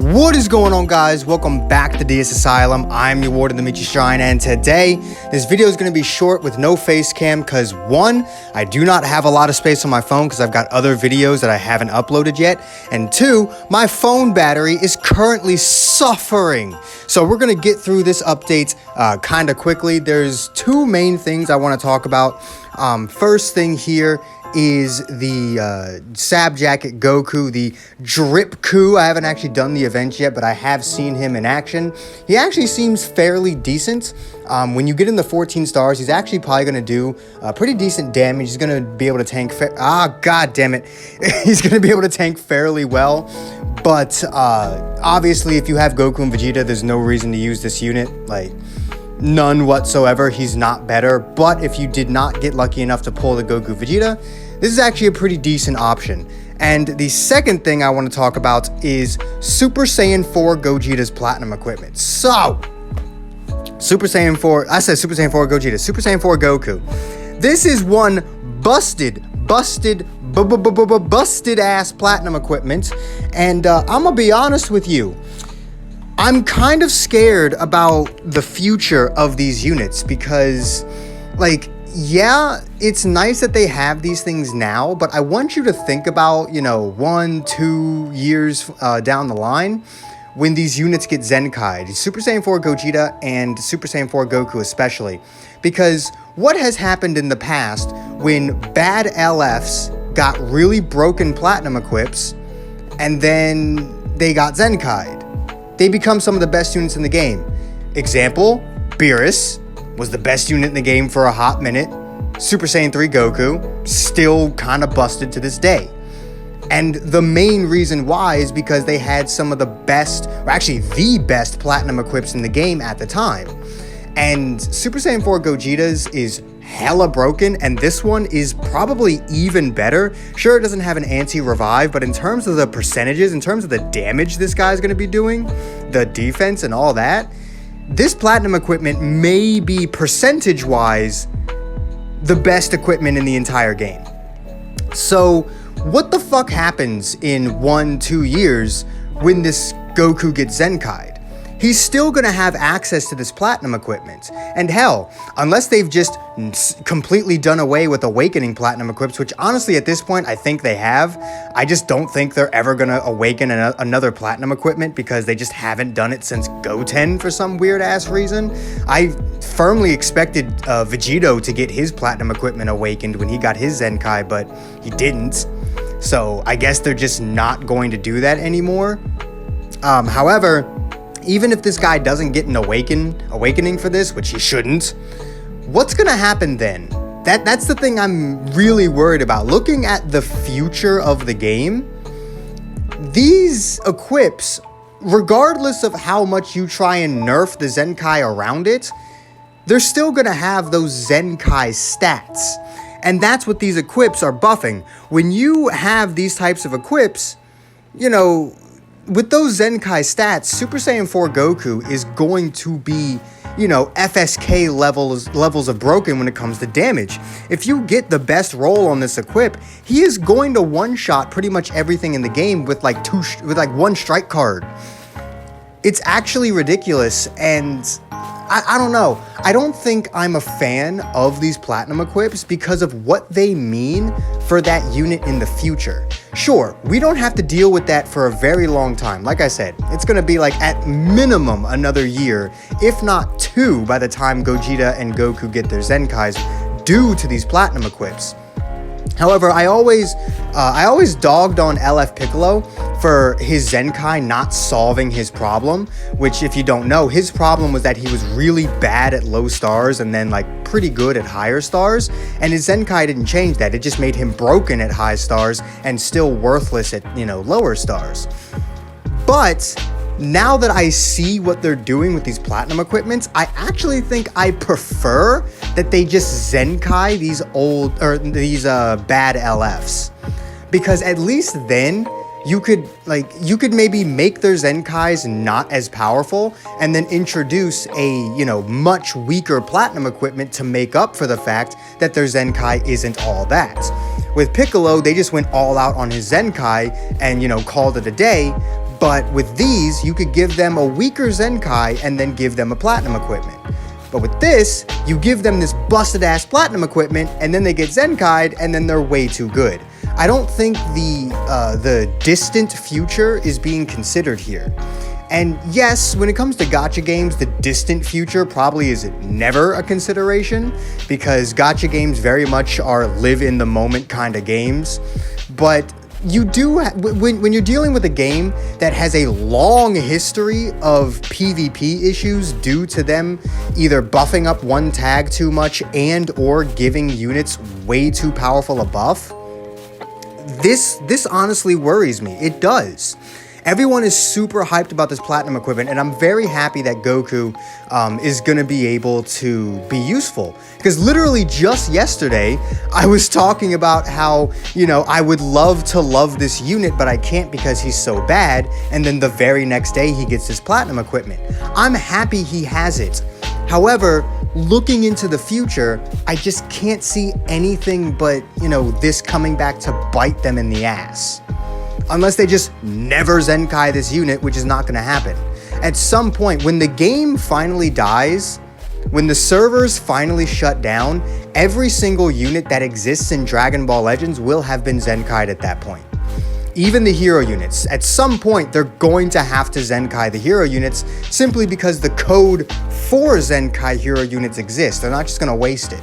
What is going on, guys? Welcome back to DS Asylum. I'm your warden, Dimitri Shrine, and today this video is going to be short with no face cam because one, I do not have a lot of space on my phone because I've got other videos that I haven't uploaded yet, and two, my phone battery is currently suffering. So we're going to get through this update kind of quickly. There's two main things I want to talk about. First thing here is the Sab Jacket Goku, the Drip Coup. I haven't actually done the event yet, but I have seen him in action. He actually seems fairly decent. When you get in the 14 stars, he's actually probably going to do pretty decent damage. He's going to be able to tank god damn it. He's going to be able to tank fairly well. But obviously, if you have Goku and Vegeta, there's no reason to use this unit. Like, none whatsoever. He's not better. But if you did not get lucky enough to pull the Goku Vegeta, this is actually a pretty decent option. And the second thing I want to talk about is Super Saiyan 4 Gogeta's Platinum equipment. So, Super Saiyan 4, I said Super Saiyan 4 Gogeta, Super Saiyan 4 Goku. This is one busted ass platinum equipment. And I'm gonna be honest with you. I'm kind of scared about the future of these units because, like, yeah, it's nice that they have these things now, but I want you to think about, 1-2 years down the line when these units get Zenkai'd, Super Saiyan 4 Gogeta and Super Saiyan 4 Goku especially, because what has happened in the past when bad LFs got really broken platinum equips and then they got Zenkai'd? They become some of the best units in the game. Example, Beerus was the best unit in the game for a hot minute. Super Saiyan 3 Goku, still kind of busted to this day. And the main reason why is because they had some of the best, or actually the best platinum equips in the game at the time. And Super Saiyan 4 Gogeta's is hella broken, and this one is probably even better. Sure, it doesn't have an anti-revive, but in terms of the percentages, in terms of the damage this guy's going to be doing, the defense and all that, this platinum equipment may be percentage-wise the best equipment in the entire game. So what the fuck happens in 1-2 years when this Goku gets Zenkai'd? He's still going to have access to this platinum equipment. And hell, unless they've just completely done away with Awakening platinum equips, which honestly at this point I think they have, I just don't think they're ever going to awaken another platinum equipment because they just haven't done it since Goten for some weird ass reason. I firmly expected Vegito to get his platinum equipment awakened when he got his Zenkai, but he didn't. So I guess they're just not going to do that anymore. However, even if this guy doesn't get an awakening for this, which he shouldn't, what's gonna happen then? That's the thing I'm really worried about. Looking at the future of the game, these equips, regardless of how much you try and nerf the Zenkai around it, they're still gonna have those Zenkai stats. And that's what these equips are buffing. When you have these types of equips, with those Zenkai stats, Super Saiyan 4 Goku is going to be, FSK levels of broken when it comes to damage. If you get the best roll on this equip, he is going to one-shot pretty much everything in the game with one strike card. It's actually ridiculous, and I don't know. I don't think I'm a fan of these platinum equips because of what they mean for that unit in the future. Sure, we don't have to deal with that for a very long time. Like I said, it's going to be like at minimum another year, if not 2, by the time Gogeta and Goku get their Zenkais due to these platinum equips. However, I always dogged on LF Piccolo for his Zenkai not solving his problem, which if you don't know, his problem was that he was really bad at low stars and then pretty good at higher stars, and his Zenkai didn't change that. It just made him broken at high stars and still worthless at, lower stars. But now that I see what they're doing with these platinum equipments, I actually think I prefer that they just Zenkai these bad LFs, because at least then you could maybe make their Zenkais not as powerful and then introduce a, much weaker platinum equipment to make up for the fact that their Zenkai isn't all that. With Piccolo, they just went all out on his Zenkai and, called it a day. But with these, you could give them a weaker Zenkai and then give them a platinum equipment. But with this, you give them this busted ass platinum equipment and then they get Zenkai'd and then they're way too good. I don't think the distant future is being considered here. And yes, when it comes to gacha games, the distant future probably is never a consideration because gacha games very much are live in the moment kind of games. But you do, when you're dealing with a game that has a long history of PvP issues due to them either buffing up one tag too much and or giving units way too powerful a buff, this honestly worries me. It does. Everyone is super hyped about this platinum equipment, and I'm very happy that Goku is going to be able to be useful. Because literally just yesterday, I was talking about how, I would love to love this unit, but I can't because he's so bad. And then the very next day, he gets his platinum equipment. I'm happy he has it. However, looking into the future, I just can't see anything but, this coming back to bite them in the ass. Unless they just never Zenkai this unit, which is not going to happen. At some point, when the game finally dies, when the servers finally shut down, every single unit that exists in Dragon Ball Legends will have been Zenkai'd at that point. Even the hero units. At some point, they're going to have to Zenkai the hero units simply because the code for Zenkai hero units exists. They're not just going to waste it.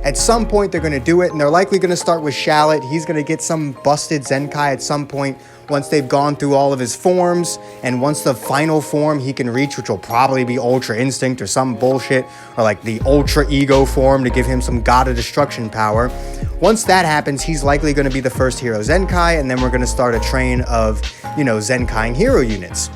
At some point, they're going to do it, and they're likely going to start with Shallot. He's going to get some busted Zenkai at some point once they've gone through all of his forms, and once the final form he can reach, which will probably be Ultra Instinct or some bullshit, or like the Ultra Ego form to give him some God of Destruction power. Once that happens, he's likely going to be the first hero Zenkai, and then we're going to start a train of, Zenkaiing hero units.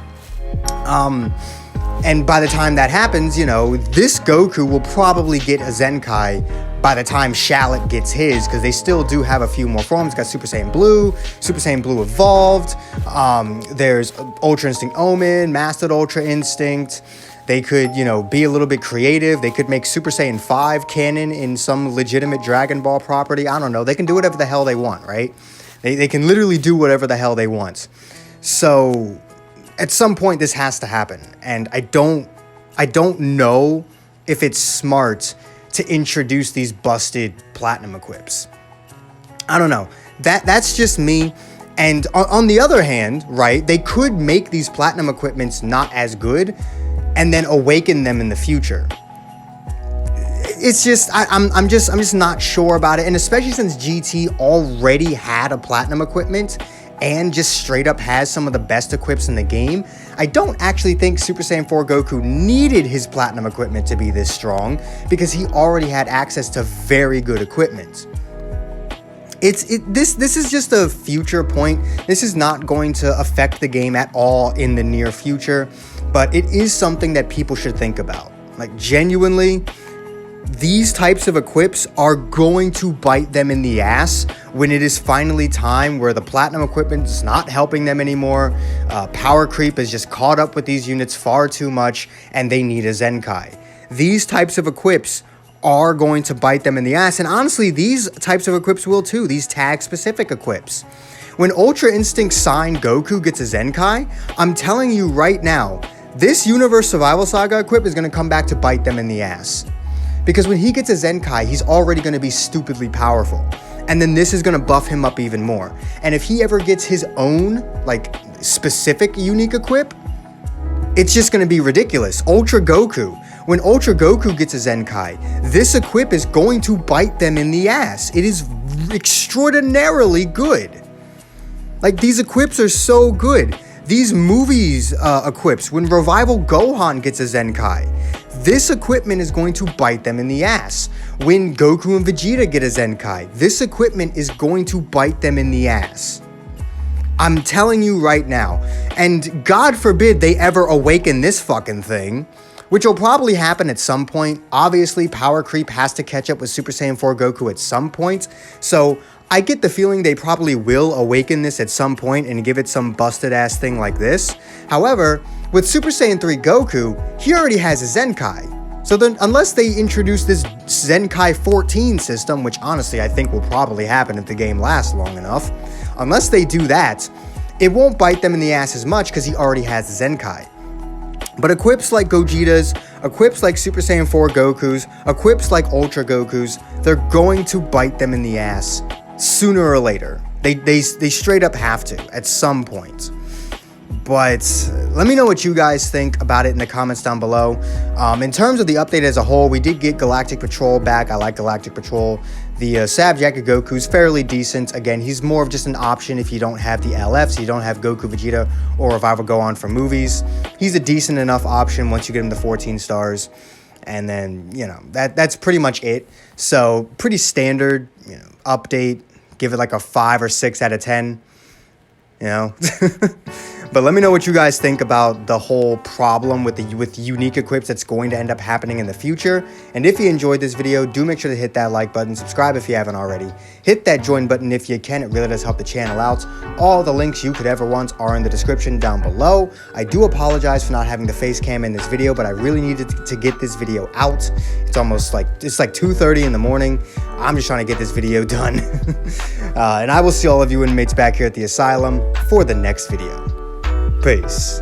And by the time that happens, this Goku will probably get a Zenkai by the time Shallot gets his, because they still do have a few more forms. Got Super Saiyan Blue Evolved, there's Ultra Instinct Omen, Mastered Ultra Instinct. They could, be a little bit creative. They could make Super Saiyan 5 canon in some legitimate Dragon Ball property. I don't know. They can do whatever the hell they want, right? They can literally do whatever the hell they want. So at some point this has to happen, and I don't know if it's smart to introduce these busted platinum equips. I don't know. That's just me. And on the other hand, right, they could make these platinum equipments not as good and then awaken them in the future. It's just I'm just not sure about it, and especially since GT already had a platinum equipment and just straight up has some of the best equips in the game, I don't actually think Super Saiyan 4 Goku needed his platinum equipment to be this strong because he already had access to very good equipment. This is just a future point. This is not going to affect the game at all in the near future, but it is something that people should think about. Like, genuinely, these types of equips are going to bite them in the ass when it is finally time where the platinum equipment is not helping them anymore. Power creep has just caught up with these units far too much, and they need a Zenkai. These types of equips are going to bite them in the ass, and honestly, these types of equips will too, these tag-specific equips. When Ultra Instinct Sign Goku gets a Zenkai, I'm telling you right now, this Universe Survival Saga equip is going to come back to bite them in the ass. Because when he gets a Zenkai, he's already going to be stupidly powerful. And then this is going to buff him up even more. And if he ever gets his own, specific unique equip, it's just going to be ridiculous. Ultra Goku. When Ultra Goku gets a Zenkai, this equip is going to bite them in the ass. It is extraordinarily good. These equips are so good. These movies equips, when Revival Gohan gets a Zenkai, this equipment is going to bite them in the ass. When Goku and Vegeta get a Zenkai, this equipment is going to bite them in the ass. I'm telling you right now. And God forbid they ever awaken this fucking thing, which will probably happen at some point. Obviously, power creep has to catch up with Super Saiyan 4 Goku at some point. So I get the feeling they probably will awaken this at some point and give it some busted ass thing like this. However, with Super Saiyan 3 Goku, he already has a Zenkai. So then, unless they introduce this Zenkai 14 system, which honestly I think will probably happen if the game lasts long enough, unless they do that, it won't bite them in the ass as much because he already has the Zenkai. But equips like Gogeta's, equips like Super Saiyan 4 Goku's, equips like Ultra Goku's, they're going to bite them in the ass sooner or later. They straight up have to at some point. But let me know what you guys think about it in the comments down below. In terms of the update as a whole, we did get Galactic Patrol back. I like Galactic Patrol. The Sab Jacket Goku is fairly decent. Again, he's more of just an option if you don't have the LFs, you don't have Goku Vegeta or Revival Gohan for movies. He's a decent enough option once you get him to 14 stars. And then, you know, that's pretty much it. So pretty standard, you know, update. Give it like a 5 or 6 out of 10. You know. But let me know what you guys think about the whole problem with unique equips that's going to end up happening in the future. And if you enjoyed this video, do make sure to hit that like button, subscribe if you haven't already. Hit that join button if you can, it really does help the channel out. All the links you could ever want are in the description down below. I do apologize for not having the face cam in this video, but I really needed to get this video out. It's like 2:30 in the morning. I'm just trying to get this video done. And I will see all of you inmates back here at the asylum for the next video. Peace.